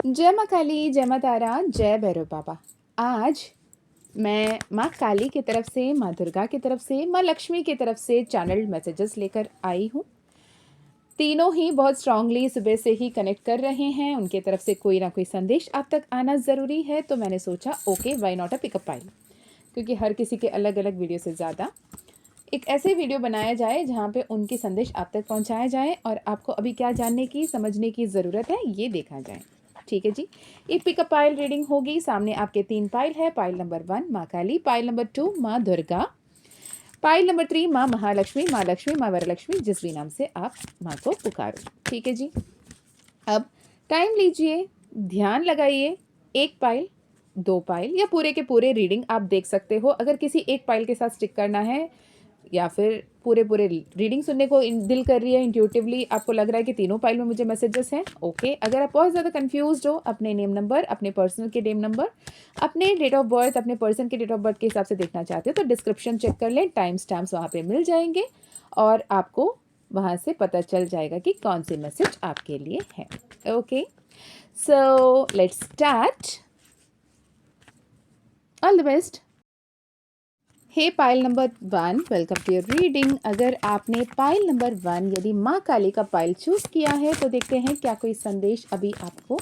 जय माँ काली, जय माँ तारा, जय भैरव बाबा। आज मैं माँ काली की तरफ से, माँ दुर्गा की तरफ से, माँ लक्ष्मी की तरफ से चैनल्ड मैसेजेस लेकर आई हूँ। तीनों ही बहुत स्ट्रांगली सुबह से ही कनेक्ट कर रहे हैं। उनके तरफ से कोई ना कोई संदेश आप तक आना ज़रूरी है, तो मैंने सोचा okay why not a pickup pile, क्योंकि हर किसी के अलग अलग वीडियो से ज़्यादा एक ऐसे वीडियो बनाया जाए जहाँ पे उनकी संदेश आप तक पहुँचाया जाए और आपको अभी क्या जानने की, समझने की ज़रूरत है, ये देखा जाए। ठीक है जी। ये पिकअप पाइल रीडिंग होगी। सामने आपके 3 पाइल है। पाइल नंबर 1 माँ काली, पाइल नंबर 2 माँ दुर्गा, पाइल नंबर 3 माँ महालक्ष्मी, माँ लक्ष्मी, माँ वरलक्ष्मी, जिस भी नाम से आप माँ को पुकारो। ठीक है जी। अब टाइम लीजिए, ध्यान लगाइए। 1 पाइल, 2 पाइल या पूरे के पूरे रीडिंग आप देख सकते हो। अगर किसी एक पाइल के साथ स्टिक करना है या फिर पूरे रीडिंग सुनने को दिल कर रही है, इंट्यूटिवली आपको लग रहा है कि तीनों फाइल में मुझे मैसेजेस हैं, ओके। अगर आप बहुत ज़्यादा कंफ्यूज्ड हो, अपने नेम नंबर, अपने पर्सनल के नेम नंबर, अपने डेट ऑफ बर्थ, अपने पर्सन के डेट ऑफ बर्थ के हिसाब से देखना चाहते हो तो डिस्क्रिप्शन चेक कर लें। टाइम स्टैम्प्स वहाँ पे मिल जाएंगे और आपको वहाँ से पता चल जाएगा कि कौन से मैसेज आपके लिए है। Okay, so let's start. All the best. Hey pile number 1, welcome to your reading. अगर आपने पाइल नंबर 1 यदि माँ काली का पाइल चूज किया है तो देखते हैं क्या कोई संदेश अभी आपको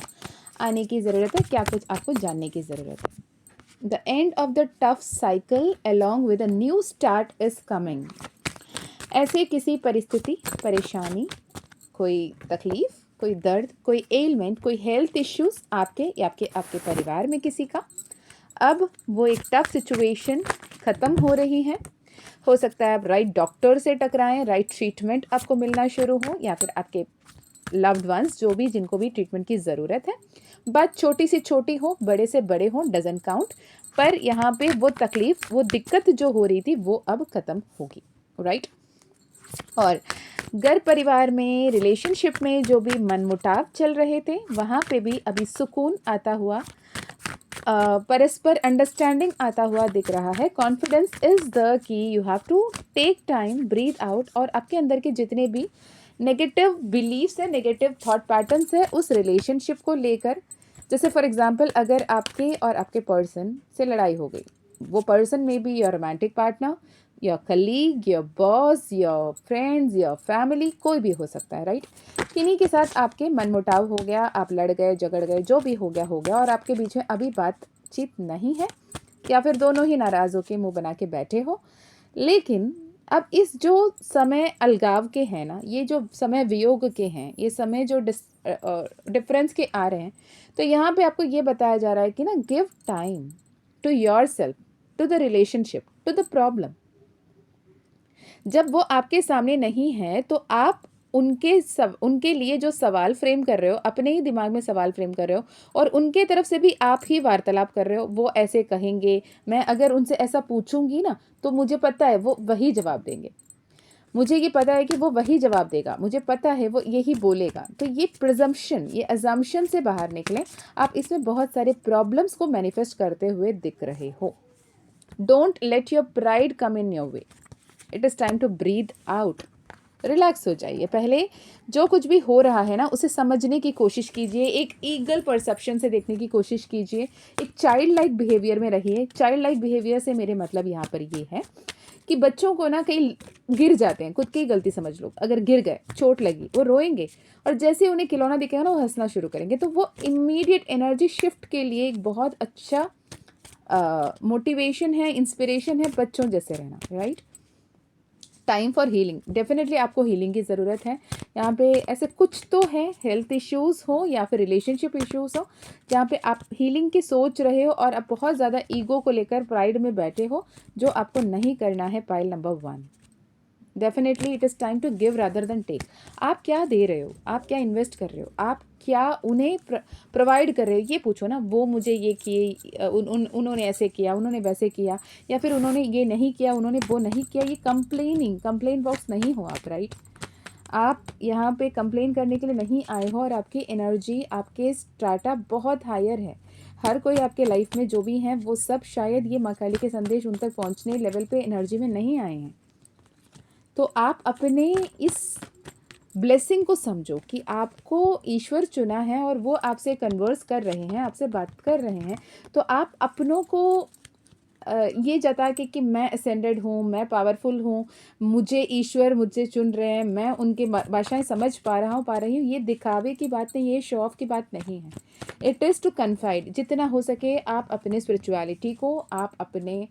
आने की ज़रूरत है, क्या कुछ आपको जानने की ज़रूरत है। The end of the tough cycle along with a new start is coming. ऐसे किसी परिस्थिति, परेशानी, कोई तकलीफ, कोई दर्द, कोई एलिमेंट, कोई हेल्थ इश्यूज आपके या आपके आपके परिवार में किसी का, अब वो एक टफ सिचुएशन ख़त्म हो रही है। हो सकता है आप राइट डॉक्टर से टकराएं, राइट ट्रीटमेंट आपको मिलना शुरू हो, या फिर आपके लव्ड वंस जो भी, जिनको भी ट्रीटमेंट की ज़रूरत है। बात छोटी से छोटी हो, बड़े से बड़े हो, डजंट काउंट, पर यहाँ पे वो तकलीफ, वो दिक्कत जो हो रही थी वो अब ख़त्म होगी, राइट। और घर परिवार में, रिलेशनशिप में जो भी मनमुटाव चल रहे थे वहाँ पे भी अभी सुकून आता हुआ, परस्पर अंडरस्टैंडिंग आता हुआ दिख रहा है। Confidence is the key. You have to take time, breathe out, और आपके अंदर के जितने भी नेगेटिव बिलीव्स है, नेगेटिव थॉट पैटर्न्स है उस रिलेशनशिप को लेकर, जैसे फॉर एग्जांपल अगर आपके और आपके पर्सन से लड़ाई हो गई, वो पर्सन में be your romantic partner, your colleague, your boss, your friends, your family, कोई भी हो सकता है, राइट। किन्हीं के साथ आपके मनमुटाव हो गया, आप लड़ गए, झगड़ गए, जो भी हो गया और आपके बीच में अभी बातचीत नहीं है, या फिर दोनों ही नाराज़ होकर मुंह बना के बैठे हो। लेकिन अब इस जो समय अलगाव के हैं ना, ये जो समय वियोग के हैं, ये समय जो डिफरेंस के आ रहे हैं, तो यहाँ पे आपको ये बताया जा रहा है कि ना, give time to yourself, to the relationship, to the problem. जब वो आपके सामने नहीं है तो आप उनके लिए जो सवाल फ्रेम कर रहे हो, अपने ही दिमाग में सवाल फ्रेम कर रहे हो, और उनके तरफ से भी आप ही वार्तालाप कर रहे हो। वो ऐसे कहेंगे, मैं अगर उनसे ऐसा पूछूंगी ना तो मुझे पता है वो वही जवाब देंगे, मुझे ये पता है कि वो वही जवाब देगा, मुझे पता है वो यही बोलेगा। तो ये प्रिजम्पशन, ये अजम्पशन से बाहर निकलें। आप इसमें बहुत सारे प्रॉब्लम्स को मैनिफेस्ट करते हुए दिख रहे हो। Don't let your pride come in your way. It is time to breathe out. Relax हो जाइए। पहले जो कुछ भी हो रहा है ना, उसे समझने की कोशिश कीजिए, एक ईगल परसेप्शन से देखने की कोशिश कीजिए, एक चाइल्ड लाइक बिहेवियर में रहिए। चाइल्ड लाइक बिहेवियर से मेरे मतलब यहाँ पर ये है कि बच्चों को ना कहीं गिर जाते हैं, खुद की गलती समझ लो, अगर गिर गए, चोट लगी, वो रोएंगे, और जैसे उन्हें खिलौना दिखेगा ना वो हंसना शुरू करेंगे। तो वो इमीडिएट एनर्जी शिफ्ट के लिए एक बहुत अच्छा मोटिवेशन है, इंस्पिरेशन है बच्चों जैसे रहना, right. Time for healing. Definitely आपको हीलिंग की ज़रूरत है। यहाँ पे ऐसे कुछ तो है, हेल्थ इश्यूज़ हो या फिर रिलेशनशिप इश्यूज़ हो, जहाँ पे आप हीलिंग की सोच रहे हो और आप बहुत ज़्यादा ईगो को लेकर प्राइड में बैठे हो, जो आपको नहीं करना है। Pile number 1, definitely it is time to give rather than take. आप क्या दे रहे हो, आप क्या इन्वेस्ट कर रहे हो, आप क्या उन्हें प्रोवाइड कर रहे हो, ये पूछो ना। वो मुझे ये किए, उन्होंने ऐसे किया, उन्होंने वैसे किया, या फिर उन्होंने ये नहीं किया, उन्होंने वो नहीं किया। ये कंप्लेन बॉक्स नहीं हो आप, राइट। आप यहाँ पे कंप्लेन करने के लिए नहीं आए हो, और आपकी एनर्जी, आपके स्ट्राटा बहुत हायर है। हर कोई आपके लाइफ में जो भी हैं वो सब शायद ये माँ काली के संदेश उन तक पहुँचने लेवल पे एनर्जी में नहीं आए हैं। तो आप अपने इस ब्लेसिंग को समझो कि आपको ईश्वर चुना है और वो आपसे कन्वर्स कर रहे हैं, आपसे बात कर रहे हैं, तो आप अपनों को ये जता के कि मैं असेंडेड हूँ, मैं पावरफुल हूँ, मुझे ईश्वर मुझसे चुन रहे हैं, मैं उनकी भाषाएं समझ पा रहा हूँ, पा रही हूँ, ये दिखावे की बात नहीं, ये शो ऑफ की बात नहीं है। It is to confide. जितना हो सके आप अपने स्पिरिचुअलिटी को, आप अपने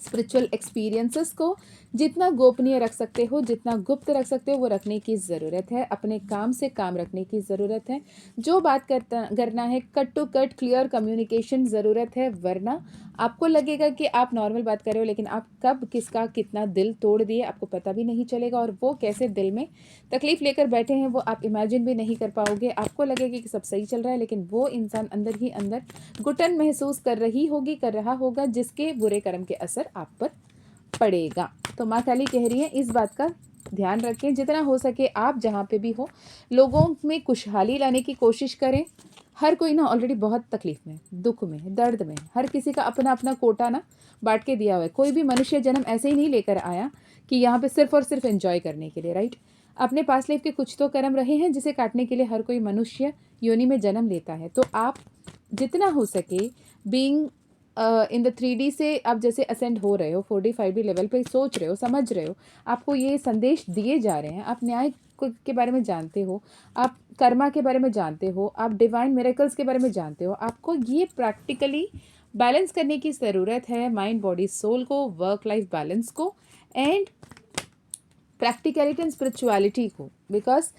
स्पिरिचुअल एक्सपीरियंसेस को जितना गोपनीय रख सकते हो, जितना गुप्त रख सकते हो, वो रखने की ज़रूरत है। अपने काम से काम रखने की ज़रूरत है। जो बात करना है, cut to cut clear communication ज़रूरत है, वरना आपको लगेगा कि आप नॉर्मल बात कर रहे हो, लेकिन आप कब किसका कितना दिल तोड़ दिए आपको पता भी नहीं चलेगा, और वो कैसे दिल में तकलीफ़ लेकर बैठे हैं वो आप इमेजिन भी नहीं कर पाओगे। आपको लगेगा कि सब सही चल रहा है, लेकिन वो इंसान अंदर ही अंदर घुटन महसूस कर रही होगी, कर रहा होगा, जिसके बुरे कर्म के असर आप पर पड़ेगा। तो माँ काली कह रही है इस बात का ध्यान रखें। जितना हो सके आप जहाँ पे भी हो, लोगों में खुशहाली लाने की कोशिश करें। हर कोई ना ऑलरेडी बहुत तकलीफ में, दुख में, दर्द में, हर किसी का अपना अपना कोटा ना बांट के दिया हुआ है। कोई भी मनुष्य जन्म ऐसे ही नहीं लेकर आया कि यहाँ पे सिर्फ और सिर्फ एंजॉय करने के लिए, राइट। अपने पास लाइफ के कुछ तो कर्म रहे हैं जिसे काटने के लिए हर कोई मनुष्य योनि में जन्म लेता है। तो आप जितना हो सके बीइंग इन द 3D से आप जैसे असेंड हो रहे हो, 4D 5D लेवल पे सोच रहे हो, समझ रहे हो, आपको ये संदेश दिए जा रहे हैं, आप न्याय के बारे में जानते हो, आप कर्मा के बारे में जानते हो, आप डिवाइन मिरेकल्स के बारे में जानते हो। आपको ये प्रैक्टिकली बैलेंस करने की ज़रूरत है, माइंड बॉडी सोल को, वर्क लाइफ बैलेंस को, एंड प्रैक्टिकलिटी एंड स्पिरिचुअलिटी को। बिकॉज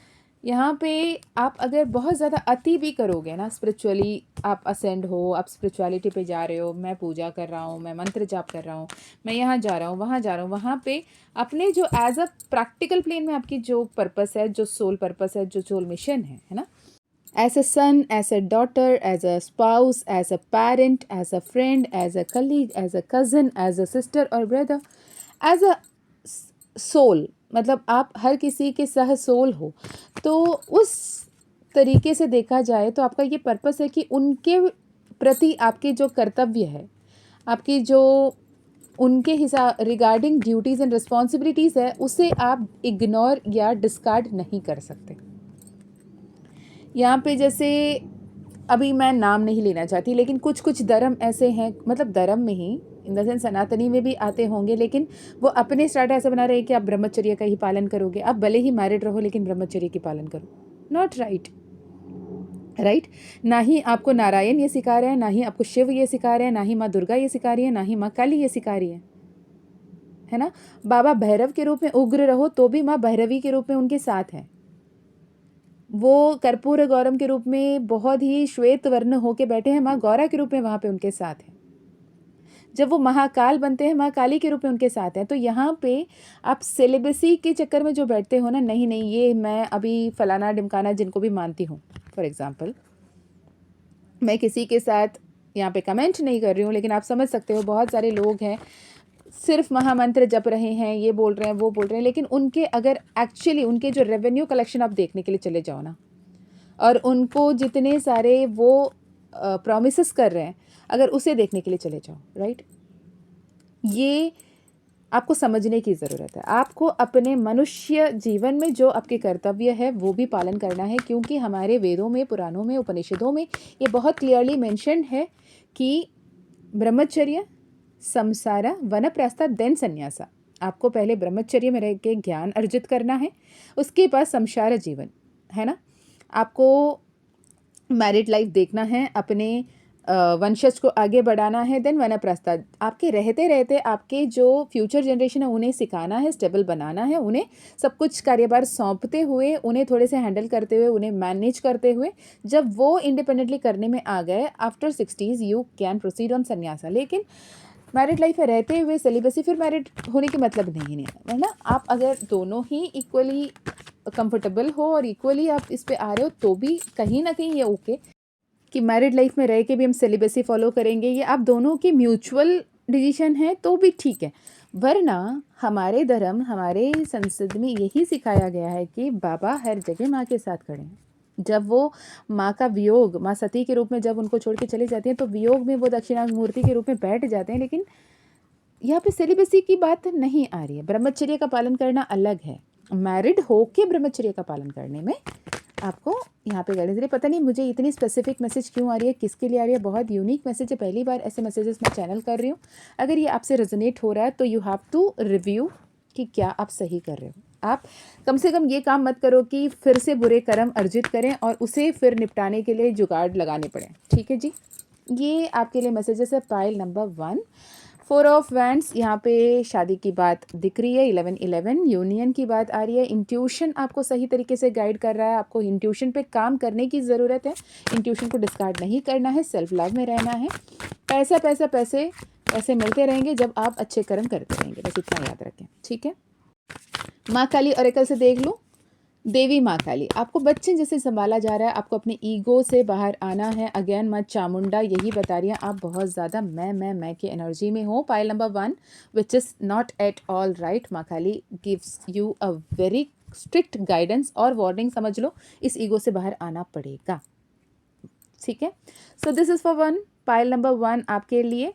यहाँ पे आप अगर बहुत ज़्यादा अति भी करोगे ना, स्पिरिचुअली आप असेंड हो, आप स्पिरिचुअलिटी पे जा रहे हो, मैं पूजा कर रहा हूँ, मैं मंत्र जाप कर रहा हूँ, मैं यहाँ जा रहा हूँ, वहाँ जा रहा हूँ, वहाँ पे अपने जो एज अ प्रैक्टिकल प्लेन में आपकी जो पर्पस है, जो सोल पर्पस है, जो सोल मिशन है ना, as a son, as a daughter, as a spouse, as a parent, as a friend, as a colleague, as a cousin, as a sister or brother, as a soul, मतलब आप हर किसी के सह soul हो। तो उस तरीके से देखा जाए तो आपका ये पर्पस है कि उनके प्रति आपके जो कर्तव्य है, आपकी जो उनके हिसाब रिगार्डिंग ड्यूटीज़ एंड रिस्पॉन्सिबिलिटीज़ है, उसे आप इग्नोर या डिस्कार्ड नहीं कर सकते। यहाँ पे जैसे अभी मैं नाम नहीं लेना चाहती, लेकिन कुछ कुछ धर्म ऐसे हैं, मतलब धर्म में ही इन द सेंस सनातनी में भी आते होंगे, लेकिन वो अपने स्टार्ट ऐसा बना रहे हैं कि आप ब्रह्मचर्य का ही पालन करोगे। आप भले ही मैरिड रहो लेकिन ब्रह्मचर्य की पालन करो। Not right, right. ना ही आपको नारायण ये सिखा रहे हैं, ना ही आपको शिव ये सिखा रहे हैं, ना ही माँ दुर्गा ये सिखा रही है, ना ही माँ काली ये सिखा रही है ना। बाबा भैरव के रूप में उग्र रहो तो भी माँ भैरवी के रूप में उनके साथ हैं। वो कर्पूर गौरम के रूप में बहुत ही श्वेत वर्ण होके बैठे हैं, माँ गौरा के रूप में वहाँ पे उनके साथ हैं। जब वो महाकाल बनते हैं, माँ काली के रूप में उनके साथ हैं। तो यहाँ पे आप सेलिबसी के चक्कर में जो बैठते हो ना, नहीं नहीं ये मैं अभी फलाना ढिमकाना जिनको भी मानती हूँ, फॉर एग्जाम्पल मैं किसी के साथ यहाँ पे कमेंट नहीं कर रही हूँ, लेकिन आप समझ सकते हो बहुत सारे लोग हैं सिर्फ महामंत्र जप रहे हैं, ये बोल रहे हैं, वो बोल रहे हैं, लेकिन उनके अगर एक्चुअली उनके जो रेवेन्यू कलेक्शन आप देखने के लिए चले जाओ ना, और उनको जितने सारे वो प्रॉमिसेस कर रहे हैं, अगर उसे देखने के लिए चले जाओ, राइट। ये आपको समझने की ज़रूरत है। आपको अपने मनुष्य जीवन में जो आपके कर्तव्य है वो भी पालन करना है, क्योंकि हमारे वेदों में, पुराणों में, उपनिषदों में ये बहुत क्लियरली मेंशन है कि ब्रह्मचर्य, संसारा, वनप्रस्था, देन संन्यासा। आपको पहले ब्रह्मचर्य में रह के ज्ञान अर्जित करना है, उसके बाद संसार जीवन, है ना। आपको मैरिड लाइफ देखना है, अपने वंशज को आगे बढ़ाना है, देन वनप्रस्था। आपके रहते रहते आपके जो फ्यूचर जनरेशन है उन्हें सिखाना है, स्टेबल बनाना है, उन्हें सब कुछ कार्यभार सौंपते हुए, उन्हें थोड़े से हैंडल करते हुए, उन्हें मैनेज करते हुए, जब वो इंडिपेंडेंटली करने में आ गए, after 60s you can proceed on संन्यासा। लेकिन मैरिड लाइफ में रहते हुए सेलिबसी, फिर मैरिड होने के मतलब नहीं है ना। आप अगर दोनों ही इक्वली कंफर्टेबल हो और इक्वली आप इस पे आ रहे हो तो भी कहीं ना कहीं ये ओके कि मैरिड लाइफ में रह के भी हम सेलिबसी फॉलो करेंगे, ये आप दोनों की म्यूचुअल डिसीजन है तो भी ठीक है। वरना हमारे धर्म, हमारे संसद में यही सिखाया गया है कि बाबा हर जगह माँ के साथ खड़े हैं। जब वो माँ का वियोग, माँ सती के रूप में जब उनको छोड़ के चले जाती हैं, तो वियोग में वो दक्षिणामूर्ति के रूप में बैठ जाते हैं। लेकिन यहाँ पे सेलिबसी की बात नहीं आ रही है, ब्रह्मचर्य का पालन करना अलग है। मैरिड हो के ब्रह्मचर्य का पालन करने में आपको यहाँ पे गाइडेंस दे रही है। पता नहीं मुझे इतनी स्पेसिफिक मैसेज क्यों आ रही है, किसके लिए आ रही है, बहुत यूनिक मैसेज है, पहली बार ऐसे मैसेजेस मैं चैनल कर रही हूँ। अगर ये आपसे रेजोनेट हो रहा है तो यू हैव टू रिव्यू कि क्या आप सही कर रहे हो। आप कम से कम ये काम मत करो कि फिर से बुरे कर्म अर्जित करें और उसे फिर निपटाने के लिए जुगाड़ लगाने पड़े। ठीक है जी, ये आपके लिए मैसेजेस है पाइल नंबर 1। 4 ऑफ वैंड्स, यहाँ पे शादी की बात दिख रही है। 11 यूनियन की बात आ रही है। इंट्यूशन आपको सही तरीके से गाइड कर रहा है, आपको इंट्यूशन पे काम करने की ज़रूरत है, इंट्यूशन को डिस्कार्ड नहीं करना है, सेल्फ लव में रहना है। पैसा पैसा पैसे पैसे मिलते रहेंगे जब आप अच्छे कर्म करते रहेंगे, बस इतना याद रखें। ठीक है, माँ काली ऑरेकल से देख लो। देवी माँ काली, आपको बच्चे जैसे संभाला जा रहा है, आपको अपने ईगो से बाहर आना है। अगेन माँ चामुंडा यही बता रही है, आप बहुत ज़्यादा मैं की एनर्जी में हो। Pile number 1 which is not at all right. माँ Kali gives you a very strict guidance और वार्निंग समझ लो, इस ईगो से बाहर आना पड़ेगा। ठीक है, so this is for 1, pile number 1 आपके लिए।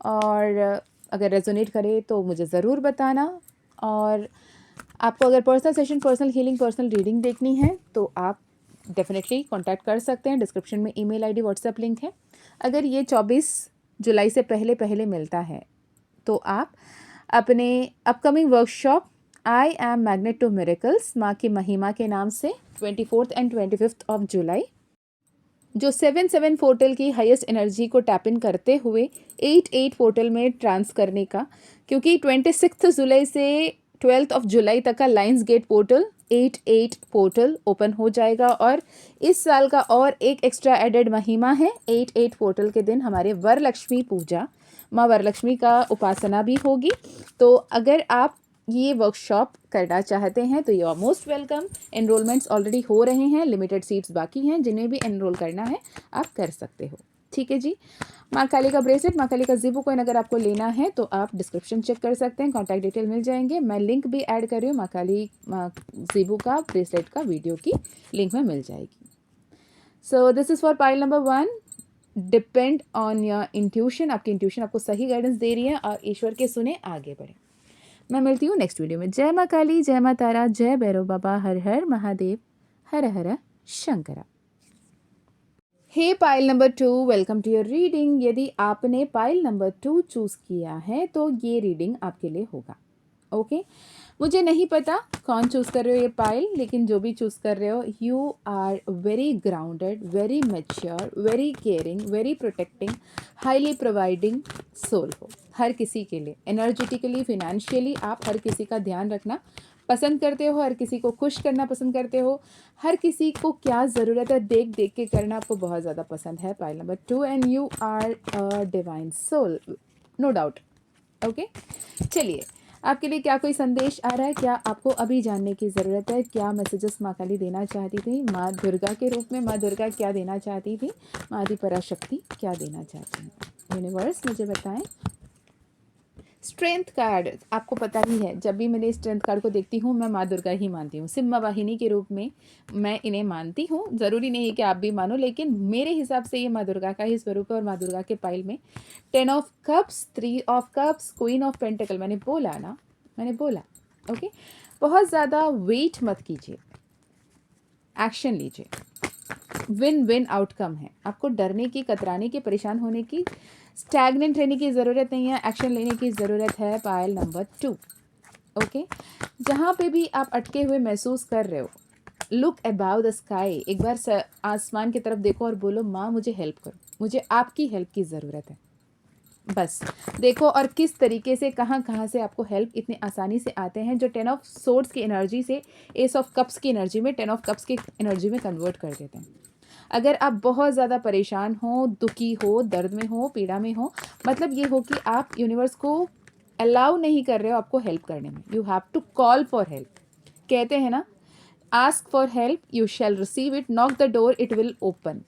और अगर रेजोनेट करे तो मुझे ज़रूर बताना। और आपको अगर personal session, personal healing, personal reading देखनी है तो आप डेफिनेटली कांटेक्ट कर सकते हैं। डिस्क्रिप्शन में ईमेल आईडी, व्हाट्सएप लिंक है। अगर ये 24 जुलाई से पहले पहले मिलता है तो आप अपने upcoming workshop I am magnet to miracles माँ की महिमा के नाम से 24 एंड 25 ऑफ जुलाई, जो 7 पोर्टल की हाईएस्ट एनर्जी को टैप इन करते हुए 8 पोर्टल में ट्रांस करने का, क्योंकि 26 जुलाई से 12 ऑफ जुलाई तक का lions gate portal 8 portal open हो जाएगा। और इस साल का और एक एक्स्ट्रा एडेड महिमा है, 8 पोर्टल के दिन हमारे वरलक्ष्मी पूजा, माँ वरलक्ष्मी का उपासना भी होगी। तो अगर आप ये वर्कशॉप करना चाहते हैं तो you are most welcome. Enrolments already हो रहे हैं, लिमिटेड सीट्स बाकी हैं, जिन्हें भी एनरोल करना है आप कर सकते हो। ठीक है जी, माँ काली का ब्रेसलेट, माँ काली का ज़ीबू कॉइन अगर आपको लेना है तो आप डिस्क्रिप्शन चेक कर सकते हैं, कॉन्टैक्ट डिटेल मिल जाएंगे। मैं लिंक भी ऐड कर रही हूँ, माँ काली ज़ीबू का ब्रेसलेट का वीडियो की लिंक में मिल जाएगी। So this is for pile number 1। Depend on your intuition, आपकी इंट्यूशन आपको सही गाइडेंस दे रही है और ईश्वर के सुने आगे बढ़े। मैं मिलती हूँ नेक्स्ट वीडियो में। जय माँ काली, जय माँ तारा, जय भैरव बाबा, हर हर महादेव, हर हर शंकरा। हे pile number 2, welcome to your reading. यदि आपने पाइल नंबर 2 चूज़ किया है तो ये रीडिंग आपके लिए होगा। ओके, मुझे नहीं पता कौन चूज़ कर रहे हो ये पाइल, लेकिन जो भी चूज़ कर रहे हो, you are very grounded, very mature, very caring, very protecting, highly providing soul हो। हर किसी के लिए एनर्जेटिकली, फिनेंशियली आप हर किसी का ध्यान रखना पसंद करते हो, हर किसी को खुश करना पसंद करते हो, हर किसी को क्या ज़रूरत है देख देख के करना आपको बहुत ज़्यादा पसंद है। Pile number 2 and you are a divine soul, no doubt. Okay, चलिए आपके लिए क्या कोई संदेश आ रहा है, क्या आपको अभी जानने की ज़रूरत है, क्या मैसेजेस माँ काली देना चाहती थी, माँ दुर्गा के रूप में माँ दुर्गा क्या देना चाहती थी, माँ आदि पराशक्ति क्या देना चाहती हैं, यूनिवर्स मुझे बताएं। स्ट्रेंथ कार्ड, आपको पता ही है जब भी मैंने स्ट्रेंथ कार्ड को देखती हूँ मैं माँ दुर्गा ही मानती हूँ, सिम्मा वाहिनी के रूप में मैं इन्हें मानती हूँ। ज़रूरी नहीं है कि आप भी मानो, लेकिन मेरे हिसाब से ये माँ दुर्गा का ही स्वरूप है। और माँ दुर्गा के पाइल में 10 of cups, 3 of cups, queen of pentacle, मैंने बोला ना, मैंने बोला। ओके, बहुत ज़्यादा वेट मत कीजिए, एक्शन लीजिए, विन विन आउटकम है। आपको डरने की, कतराने की, परेशान होने की, स्टैग्नेंट रहने की ज़रूरत नहीं है, एक्शन लेने की ज़रूरत है। Pile number 2। ओके, जहाँ पे भी आप अटके हुए महसूस कर रहे हो, लुक अबाउ द स्काई, एक बार आसमान की तरफ देखो और बोलो माँ मुझे हेल्प करो, मुझे आपकी हेल्प की ज़रूरत है। बस देखो और किस तरीके से कहाँ कहाँ से आपको हेल्प इतनी आसानी से आते हैं, जो 10 ऑफ सोर्ड्स की एनर्जी से एस ऑफ कप्स की एनर्जी में, 10 ऑफ कप्स की एनर्जी में कन्वर्ट कर देते हैं। अगर आप बहुत ज़्यादा परेशान हो, दुखी हो, दर्द में हो, पीड़ा में हो, मतलब ये हो कि आप यूनिवर्स को अलाउ नहीं कर रहे हो आपको हेल्प करने में। You have to call for help. कहते हैं ना, ask for help you shall receive it, knock the door it will open.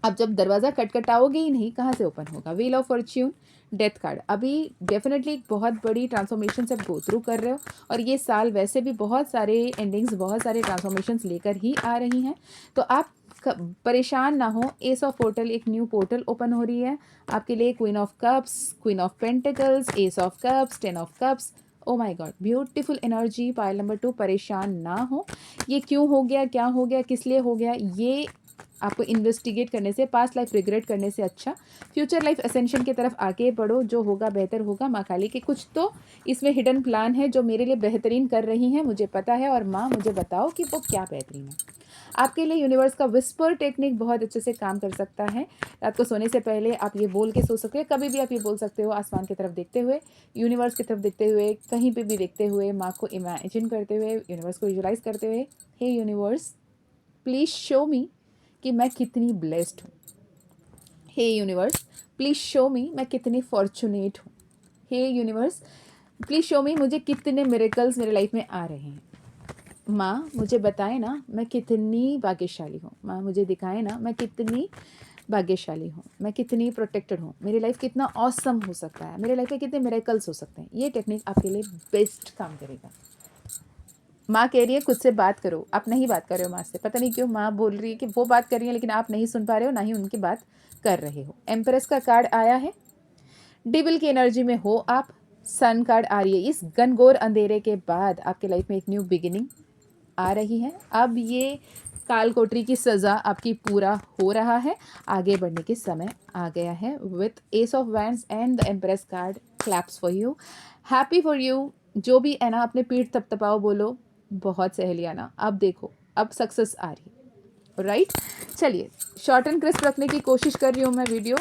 अब जब दरवाज़ा खटखटाओगे ही नहीं, कहाँ से ओपन होगा। Wheel of Fortune, death card, अभी डेफिनेटली एक बहुत बड़ी ट्रांसफॉर्मेशन से गो थ्रू कर रहे हो। और ये साल वैसे भी बहुत सारे एंडिंग्स, बहुत सारे ट्रांसफॉर्मेशंस लेकर ही आ रही हैं, तो आप परेशान ना हो। एस ऑफ पोर्टल, एक न्यू पोर्टल ओपन हो रही है आपके लिए। Queen of cups, queen of pentacles, S of cups, 10 of cups. Oh my God, beautiful energy. Pile number 2, परेशान ना हो। ये क्यों हो गया, क्या हो गया, किस लिए हो गया, ये आपको इन्वेस्टिगेट करने से, पास्ट लाइफ रिग्रेट करने से अच्छा फ्यूचर लाइफ असेंशन की तरफ आगे बढ़ो। जो होगा बेहतर होगा। माँ काली के कुछ तो इसमें हिडन प्लान है जो मेरे लिए बेहतरीन कर रही हैं, मुझे पता है। और माँ मुझे बताओ कि वो क्या बेहतरीन है आपके लिए। यूनिवर्स का विस्पर टेक्निक बहुत अच्छे से काम कर सकता है। रात को सोने से पहले आप ये बोल के सो सकते हैं। कभी भी आप ये बोल सकते हो, आसमान की तरफ देखते हुए, यूनिवर्स की तरफ देखते हुए, कहीं पे भी देखते हुए, माँ को इमेजिन करते हुए, यूनिवर्स को विजुलाइज करते हुए, हे यूनिवर्स प्लीज़ शो मी कि मैं कितनी ब्लेस्ड हूँ। हे यूनिवर्स प्लीज़ शो मी मैं कितनी फॉर्चुनेट हूँ। हे यूनिवर्स प्लीज़ शो मी मुझे कितने मिरेकल्स मेरे लाइफ में आ रहे हैं। माँ मुझे बताए ना मैं कितनी भाग्यशाली हूँ। माँ मुझे दिखाए ना मैं कितनी भाग्यशाली हूँ, मैं कितनी प्रोटेक्टेड हूँ, मेरी लाइफ कितना ऑसम हो सकता है, मेरे लाइफ में कितने मिरेकल्स हो सकते हैं। ये टेक्निक आपके लिए बेस्ट काम करेगा। माँ कह रही है खुद से बात करो, आप नहीं बात कर रहे हो माँ से। पता नहीं क्यों माँ बोल रही है कि वो बात कर रही है, लेकिन आप नहीं सुन पा रहे हो, ना ही उनकी बात कर रहे हो। एम्प्रेस का कार्ड आया है, डिविल की एनर्जी में हो आप। सन कार्ड आ रही है। इस घनघोर अंधेरे के बाद आपके लाइफ में एक न्यू बिगिनिंग आ रही है। अब ये काल कोठरी की सज़ा आपकी पूरा हो रहा है, आगे बढ़ने के समय आ गया है। With ace of wands and the empress card, claps for you, happy for you. जो भी है ना, अपने पीठ थपथपाओ, बोलो बहुत सहेलियाँ ना, अब देखो अब सक्सेस आ रही है। राइट, चलिए शॉर्ट एंड क्रिस्प रखने की कोशिश कर रही हूँ मैं वीडियो।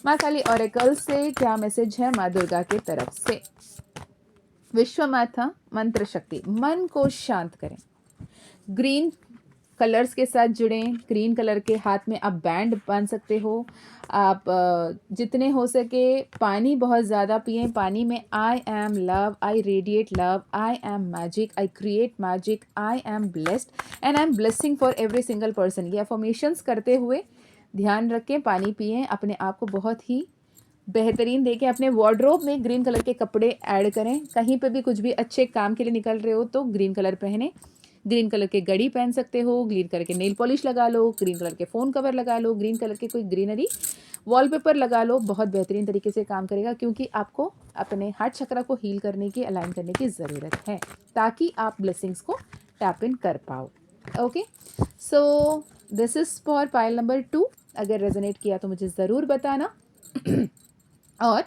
माँ काली ऑरेकल से क्या मैसेज है माँ दुर्गा की तरफ से। विश्वमाता मंत्र शक्ति, मन को शांत करें। ग्रीन कलर्स के साथ जुड़ें। ग्रीन कलर के हाथ में आप बैंड बांध सकते हो। आप जितने हो सके पानी बहुत ज़्यादा पिएं। पानी में I am love, I radiate love, I am magic, I create magic, I am blessed and I am blessing for every single person. ये अफर्मेशंस करते हुए ध्यान रखें, पानी पिएं, अपने आप को बहुत ही बेहतरीन देखें। अपने वार्डरोब में ग्रीन कलर के कपड़े ऐड करें। कहीं पे भी कुछ भी अच्छे काम के लिए निकल रहे हो तो ग्रीन कलर पहने। ग्रीन कलर के घड़ी पहन सकते हो, ग्रीन कलर के नेल पॉलिश लगा लो, ग्रीन कलर के फ़ोन कवर लगा लो, ग्रीन कलर के कोई ग्रीनरी वॉलपेपर लगा लो। बहुत बेहतरीन तरीके से काम करेगा, क्योंकि आपको अपने हार्ट चक्र को हील करने की, अलाइन करने की ज़रूरत है, ताकि आप ब्लेसिंग्स को टैप इन कर पाओ। Okay, so this is for pile number 2। अगर रेजोनेट किया तो मुझे ज़रूर बताना। और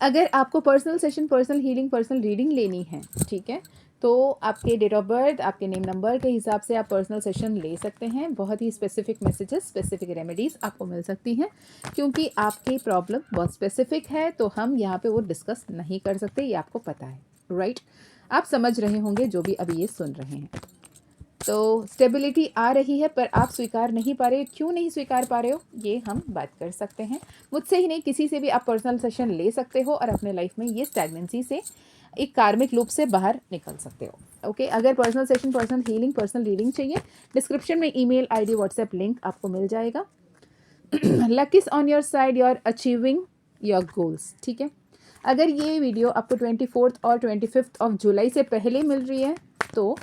अगर आपको personal session, personal healing, personal reading लेनी है, ठीक है, तो आपके डेट ऑफ बर्थ, आपके नेम नंबर के हिसाब से आप पर्सनल सेशन ले सकते हैं। बहुत ही स्पेसिफिक मैसेजेस, स्पेसिफिक रेमेडीज़ आपको मिल सकती हैं, क्योंकि आपकी प्रॉब्लम बहुत स्पेसिफिक है, तो हम यहाँ पे वो डिस्कस नहीं कर सकते, ये आपको पता है। राइट, आप समझ रहे होंगे जो भी अभी ये सुन रहे हैं। तो स्टेबिलिटी आ रही है, पर आप स्वीकार नहीं पा रहे हो। क्यों नहीं स्वीकार पा रहे हो, ये हम बात कर सकते हैं। मुझसे ही नहीं, किसी से भी आप पर्सनल सेशन ले सकते हो और अपने लाइफ में ये स्टैग्नेंसी से, एक कार्मिक लूप से बाहर निकल सकते हो। ओके, अगर personal session, personal healing, personal reading चाहिए, डिस्क्रिप्शन में ईमेल आईडी, व्हाट्सएप लिंक आपको मिल जाएगा। Luck is on your side, you are achieving your goals. ठीक है, अगर ये वीडियो आपको 24 और 25 ऑफ जुलाई से पहले मिल रही है, तो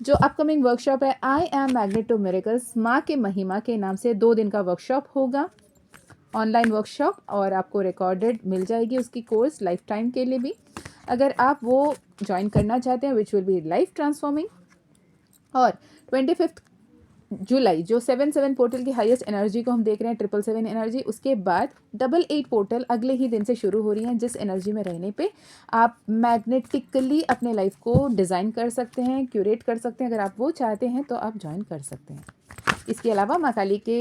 जो अपकमिंग वर्कशॉप है I am magnet to miracles, माँ के महिमा के नाम से 2 दिन का वर्कशॉप होगा, ऑनलाइन वर्कशॉप, और आपको रिकॉर्डेड मिल जाएगी उसकी कोर्स लाइफ टाइम के लिए भी। अगर आप वो ज्वाइन करना चाहते हैं, which will be life transforming. और 25 जुलाई जो 7-7 पोर्टल की हाईएस्ट एनर्जी को हम देख रहे हैं, 777 एनर्जी, उसके बाद 88 पोर्टल अगले ही दिन से शुरू हो रही हैं, जिस एनर्जी में रहने पे आप मैग्नेटिकली अपने लाइफ को डिज़ाइन कर सकते हैं, क्यूरेट कर सकते हैं। अगर आप वो चाहते हैं तो आप ज्वाइन कर सकते हैं। इसके अलावा माँ काली के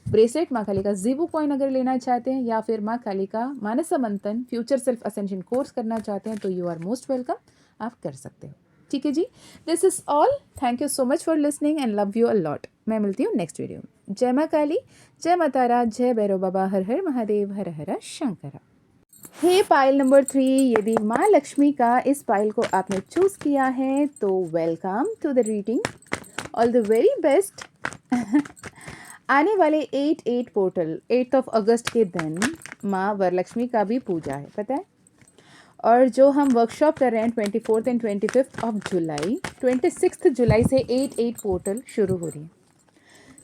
ब्रेसलेट, माँ काली का जीवो कॉइन अगर लेना चाहते हैं, या फिर माँ काली का मानसा मंथन फ्यूचर सेल्फ असेंशन कोर्स करना चाहते हैं, तो यू आर मोस्ट वेलकम, आप कर सकते हो। ठीक है जी, this is all. Thank you so much for listening and love you a lot. मैं मिलती हूँ नेक्स्ट वीडियो में। जय माँ काली, जय माँ तारा, जय भैरव बाबा, हर हर महादेव, हर हर शंकरा। हे पाइल नंबर 3, यदि माँ लक्ष्मी का इस पाइल को आपने चूज़ किया है तो welcome to the reading, all the very best. आने वाले 8 पोर्टल, 8 अगस्त के दिन माँ वरलक्ष्मी का भी पूजा है, पता है। और जो हम वर्कशॉप कर रहे हैं 24 एंड 25 ऑफ जुलाई, 26 जुलाई से 8 पोर्टल शुरू हो रही है।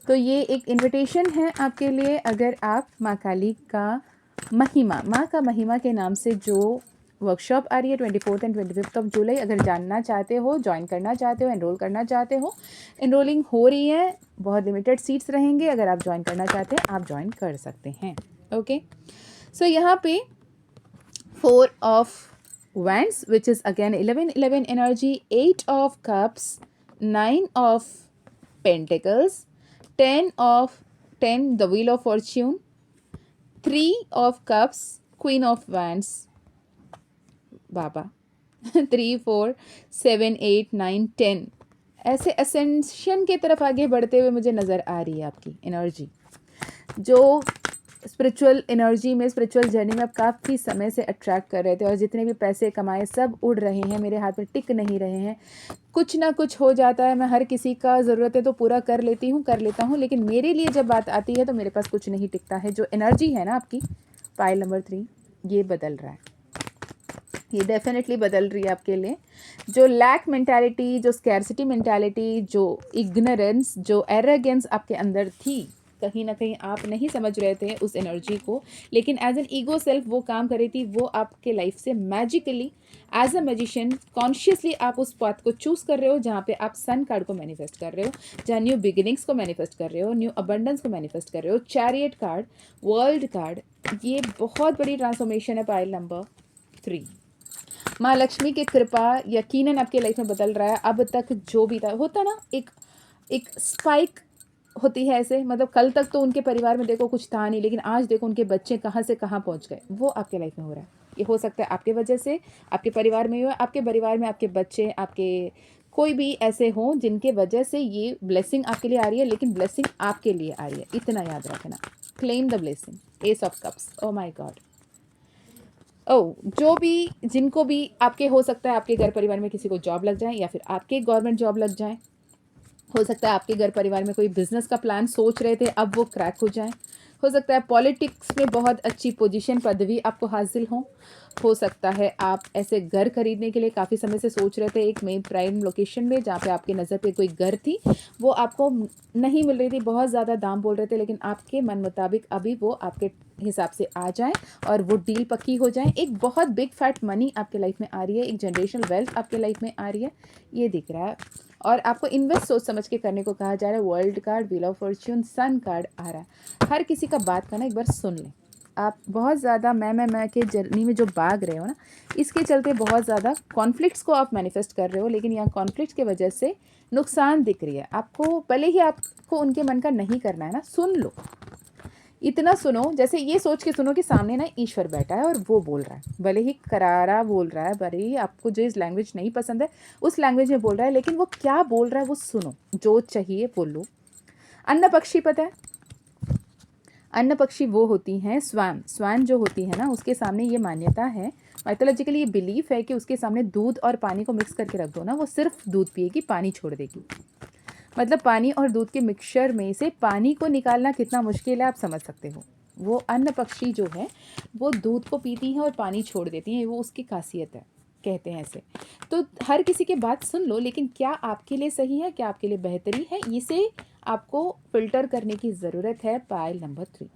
तो ये एक इनविटेशन है आपके लिए, अगर आप माँ काली का महिमा, माँ का महिमा के नाम से जो वर्कशॉप आ रही है 24 एंड 25 ऑफ जुलाई। अगर जानना चाहते हो, ज्वाइन करना चाहते हो, एनरोल करना चाहते हो, एनरोलिंग हो रही है, बहुत लिमिटेड सीट्स रहेंगे। अगर आप ज्वाइन करना चाहते हैं आप ज्वाइन कर सकते हैं। ओके, सो यहाँ पे 4 of wands which is again 11 energy, 8 of cups, 9 of pentacles, 10 the wheel of fortune, 3 of cups, queen of wands, बाबा 3 4 7 8 9 10 ऐसे असेंशन के तरफ आगे बढ़ते हुए मुझे नज़र आ रही है आपकी एनर्जी, जो स्पिरिचुअल एनर्जी में, स्पिरिचुअल जर्नी में आप काफ़ी समय से अट्रैक्ट कर रहे थे और जितने भी पैसे कमाए सब उड़ रहे हैं, मेरे हाथ में टिक नहीं रहे हैं। कुछ ना कुछ हो जाता है, मैं हर किसी का ज़रूरत है तो पूरा कर लेता हूँ, लेकिन मेरे लिए जब बात आती है तो मेरे पास कुछ नहीं टिकता है। जो एनर्जी है ना आपकी पाइल नंबर 3, ये बदल रहा है, ये डेफिनेटली बदल रही है आपके लिए। जो लैक मेंटालिटी, जो स्कैरसिटी मेंटालिटी, जो इग्नोरेंस, जो एरोगेंस आपके अंदर थी, कहीं ना कहीं आप नहीं समझ रहे थे उस एनर्जी को, लेकिन एज एन ईगो सेल्फ वो काम कर रही थी। वो आपके लाइफ से magically as a magician consciously आप उस पाथ को चूज़ कर रहे हो जहाँ पे आप सन कार्ड को मैनिफेस्ट कर रहे हो, जहाँ न्यू बिगिनिंग्स को मैनिफेस्ट कर रहे हो, न्यू अबंडेंस को मैनिफेस्ट कर रहे हो। चैरियट कार्ड, वर्ल्ड कार्ड, ये बहुत बड़ी ट्रांसफॉर्मेशन है पाइल नंबर 3। माँ लक्ष्मी की कृपा यकीनन आपके लाइफ में बदल रहा है। अब तक जो भी था, होता ना एक स्पाइक होती है ऐसे, मतलब कल तक तो उनके परिवार में देखो कुछ था नहीं, लेकिन आज देखो उनके बच्चे कहाँ से कहाँ पहुँच गए, वो आपके लाइफ में हो रहा है। ये हो सकता है आपके वजह से, आपके परिवार में हुआ, आपके परिवार में आपके बच्चे, आपके कोई भी ऐसे हों जिनके वजह से ये ब्लेसिंग आपके लिए आ रही है, लेकिन ब्लेसिंग आपके लिए आ रही है, इतना याद रखना। Claim the blessing, S of cups. Oh my God, जो भी, जिनको भी आपके, हो सकता है आपके घर परिवार में किसी को जॉब लग जाए या फिर आपके गवर्नमेंट जॉब लग जाए। हो सकता है आपके घर परिवार में कोई बिजनेस का प्लान सोच रहे थे, अब वो क्रैक हो जाए। हो सकता है पॉलिटिक्स में बहुत अच्छी पोजीशन, पदवी आपको हासिल हो सकता है आप ऐसे घर खरीदने के लिए काफ़ी समय से सोच रहे थे, एक मेन प्राइम लोकेशन में जहाँ पे आपकी नज़र पे कोई घर थी, वो आपको नहीं मिल रही थी, बहुत ज़्यादा दाम बोल रहे थे, लेकिन आपके मन मुताबिक अभी वो आपके हिसाब से आ जाए और वो डील पक्की हो जाए। एक बहुत बिग फैट मनी आपके लाइफ में आ रही है, एक जनरेशनल वेल्थ आपके लाइफ में आ रही है, ये दिख रहा है। और आपको इन्वेस्ट सोच समझ के करने को कहा जा रहा है। World card, wheel of fortune, sun card आ रहा है। हर किसी का बात करना एक बार सुन लें। आप बहुत ज़्यादा मैं के जर्नी में जो भाग रहे हो ना, इसके चलते बहुत ज़्यादा कॉन्फ्लिक्ट्स को आप मैनिफेस्ट कर रहे हो, लेकिन यहाँ कॉन्फ्लिक्ट्स की वजह से नुकसान दिख रही है आपको। भले ही आपको उनके मन का नहीं करना है ना, सुन लो, इतना सुनो, जैसे ये सोच के सुनो कि सामने ना ईश्वर बैठा है और वो बोल रहा है, भले ही करारा बोल रहा है, भले ही आपको जो इस लैंग्वेज नहीं पसंद है उस लैंग्वेज में बोल रहा है, लेकिन वो क्या बोल रहा है वो सुनो, जो चाहिए वो लो। अन्न पक्षी, पता है अन्न पक्षी वो होती हैं स्वान जो होती है ना, उसके सामने ये मान्यता है, माइथोलॉजिकली ये बिलीफ है कि उसके सामने दूध और पानी को मिक्स करके रख दो ना, वो सिर्फ दूध पिएगी, पानी छोड़ देगी। मतलब पानी और दूध के मिक्सचर में से पानी को निकालना कितना मुश्किल है आप समझ सकते हो। वो अन्न पक्षी जो है वो दूध को पीती हैं और पानी छोड़ देती हैं, वो उसकी खासियत है, कहते हैं ऐसे। तो हर किसी की बात सुन लो, लेकिन क्या आपके लिए सही है, क्या आपके लिए बेहतरी है, इसे आपको फिल्टर करने की ज़रूरत है। Pile number 3,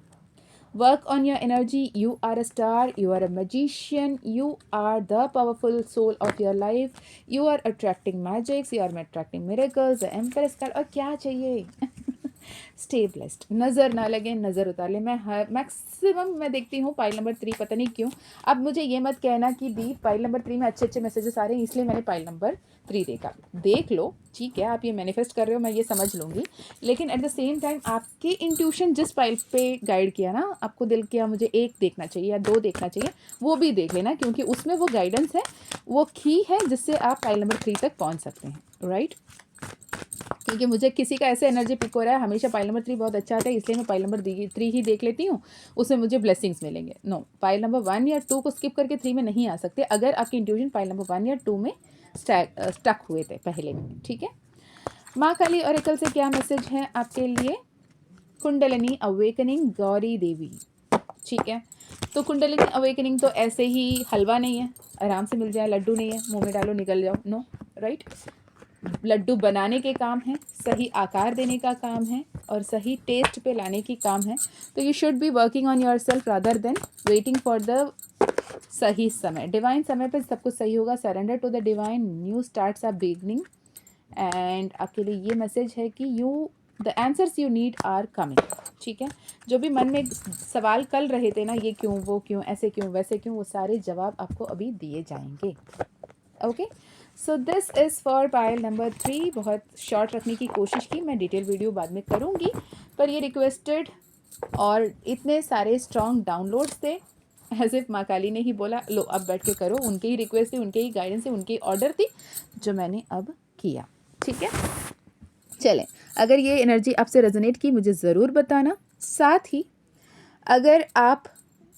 work on your energy. You are a star, you are a magician, you are the powerful soul of your life, you are attracting magics, you are attracting miracles, the empress card। और क्या चाहिए stay blessed, नज़र ना लगे, नज़र उतार ले। मैं हर मैक्सिमम मैं देखती हूँ पाइल नंबर 3, पता नहीं क्यों। अब मुझे ये मत कहना कि दी पाइल नंबर 3 में अच्छे अच्छे मैसेजेस आ रहे हैं इसलिए मैंने पाइल नंबर 3 देखा। देख लो, ठीक है, आप ये मैनिफेस्ट कर रहे हो, मैं ये समझ लूँगी, लेकिन एट द सेम टाइम आपके इंट्यूशन जिस पाइल पे गाइड किया ना, आपको दिल किया मुझे 1 देखना चाहिए या 2 देखना चाहिए, वो भी देख लेना, क्योंकि उसमें वो गाइडेंस है, वो की है जिससे आप पाइल नंबर 3 तक पहुँच सकते हैं, राइट। क्योंकि मुझे किसी का ऐसे एनर्जी पिक हो रहा है, हमेशा पाइल नंबर 3 बहुत अच्छा आता है, इसलिए मैं पाइल नंबर 3 ही देख लेती हूँ, उसमें मुझे ब्लेसिंग्स मिलेंगे। नो, पाइल नंबर 1 या 2 को स्किप करके 3 में नहीं आ सकते अगर आपकी इंट्यूशन पाइल नंबर 1 या 2 में स्टक हुए थे पहले में, ठीक है। माँ काली ऑरेकल से क्या मैसेज है आपके लिए? कुंडलिनी अवेकनिंग, गौरी देवी, ठीक है। तो कुंडलिनी अवेकनिंग तो ऐसे ही हलवा नहीं है, आराम से मिल जाए, लड्डू नहीं है, मुंह में डालो निकल जाओ, नो, राइट। लड्डू बनाने के काम है, सही आकार देने का काम है और सही टेस्ट पे लाने की काम है। तो you should be working on yourself rather than waiting for the सही समय, डिवाइन समय पे सब कुछ सही होगा। Surrender to the divine, new starts are beginning. And आपके लिए ये मैसेज है कि the answers you need are coming. ठीक है, जो भी मन में सवाल कल रहे थे ना, ये क्यों, वो क्यों, ऐसे क्यों, वैसे क्यों, वो सारे जवाब आपको अभी दिए जाएंगे। Okay, so this is for pile number 3। बहुत शॉर्ट रखने की कोशिश की, मैं डिटेल वीडियो बाद में करूँगी, पर ये रिक्वेस्टेड और इतने सारे स्ट्रॉन्ग डाउनलोड्स थे, एज इफ माँ काली ने ही बोला लो अब बैठ के करो। उनके ही रिक्वेस्ट थी, उनके ही गाइडेंस थी, उनके ही ऑर्डर थी, जो मैंने अब किया। ठीक है, चलें, अगर ये एनर्जी आपसे रेजोनेट की मुझे ज़रूर बताना। साथ ही अगर आप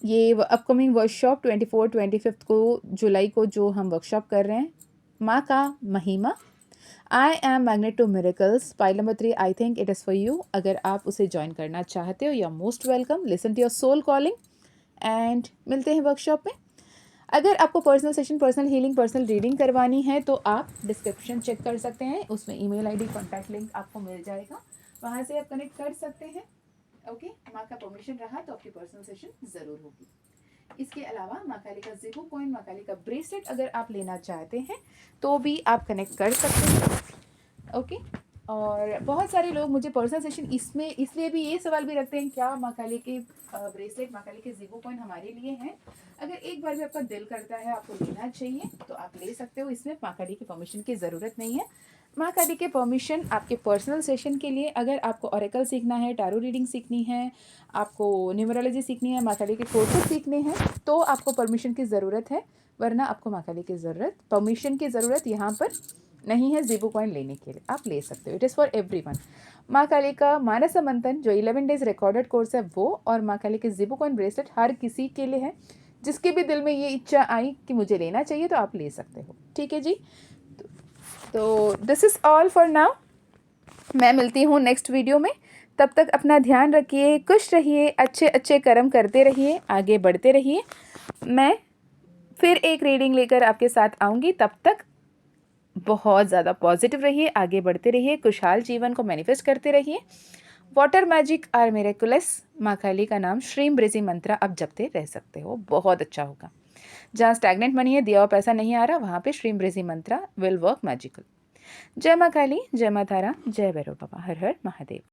ये अपकमिंग वर्कशॉप 24-25 को जुलाई को जो हम वर्कशॉप कर रहे हैं, माँ का महिमा, I am magnet to miracles, pile number 3, I think it is for you. अगर आप उसे ज्वाइन करना चाहते हो, you are most welcome. Listen to your soul calling and मिलते हैं वर्कशॉप में। अगर आपको personal session, personal healing, personal reading करवानी है तो आप डिस्क्रिप्शन चेक कर सकते हैं, उसमें ईमेल आईडी, कॉन्टैक्ट लिंक आपको मिल जाएगा, वहाँ से आप कनेक्ट कर सकते हैं। ओके, माँ का परमिशन रहा तो आपकी पर्सनल सेशन ज़रूर होगी। इसके अलावा माँ काली का ज़ीबो कॉइन, माँ काली का ब्रेसलेट अगर आप लेना चाहते हैं तो भी आप कनेक्ट कर सकते हैं। ओके, और बहुत सारे लोग मुझे पर्सनल सेशन इसमें इसलिए भी ये सवाल भी रखते हैं, क्या माँ काली के ब्रेसलेट, माँ काली के ज़ीबो कॉइन हमारे लिए हैं? अगर एक बार भी आपका दिल करता है आपको लेना चाहिए तो आप ले सकते हो, इसमें माँ काली की परमिशन की ज़रूरत नहीं है। माँ काली के परमिशन आपके पर्सनल सेशन के लिए, अगर आपको ऑरेकल सीखना है, टैरो रीडिंग सीखनी है, आपको न्यूमरोलॉजी सीखनी है, माँ काली के कोर्सेज सीखने हैं, तो आपको परमिशन की ज़रूरत है, वरना आपको माँ काली की परमिशन की ज़रूरत यहाँ पर नहीं है। ज़ीबो कॉइन लेने के लिए आप ले सकते हो, इट इज़ फॉर एवरीवन। माँ काली का मानस मंथन जो 11 डेज रिकॉर्डेड कोर्स है वो, और माँ काली के ज़ीबो कॉइन ब्रेसलेट हर किसी के लिए है। जिसके भी दिल में ये इच्छा आई कि मुझे लेना चाहिए तो आप ले सकते हो। ठीक है जी, तो this is all for now. मैं मिलती हूँ नेक्स्ट वीडियो में, तब तक अपना ध्यान रखिए, खुश रहिए, अच्छे अच्छे कर्म करते रहिए, आगे बढ़ते रहिए। मैं फिर एक रीडिंग लेकर आपके साथ आऊँगी, तब तक बहुत ज़्यादा पॉजिटिव रहिए, आगे बढ़ते रहिए, खुशहाल जीवन को मैनिफेस्ट करते रहिए। वाटर मैजिक आर मिरेकुलस, माँ काली का नाम श्रीम ब्रिजी मंत्रा आप जपते रह सकते हो, बहुत अच्छा होगा। जहाँ स्टैग्नेंट मनी है, दिया हुआ पैसा नहीं आ रहा, वहाँ पे श्रीम breezy Mantra will work magical. जय माँ काली, जय माँ तारा, जय भैरव बाबा, हर हर महादेव।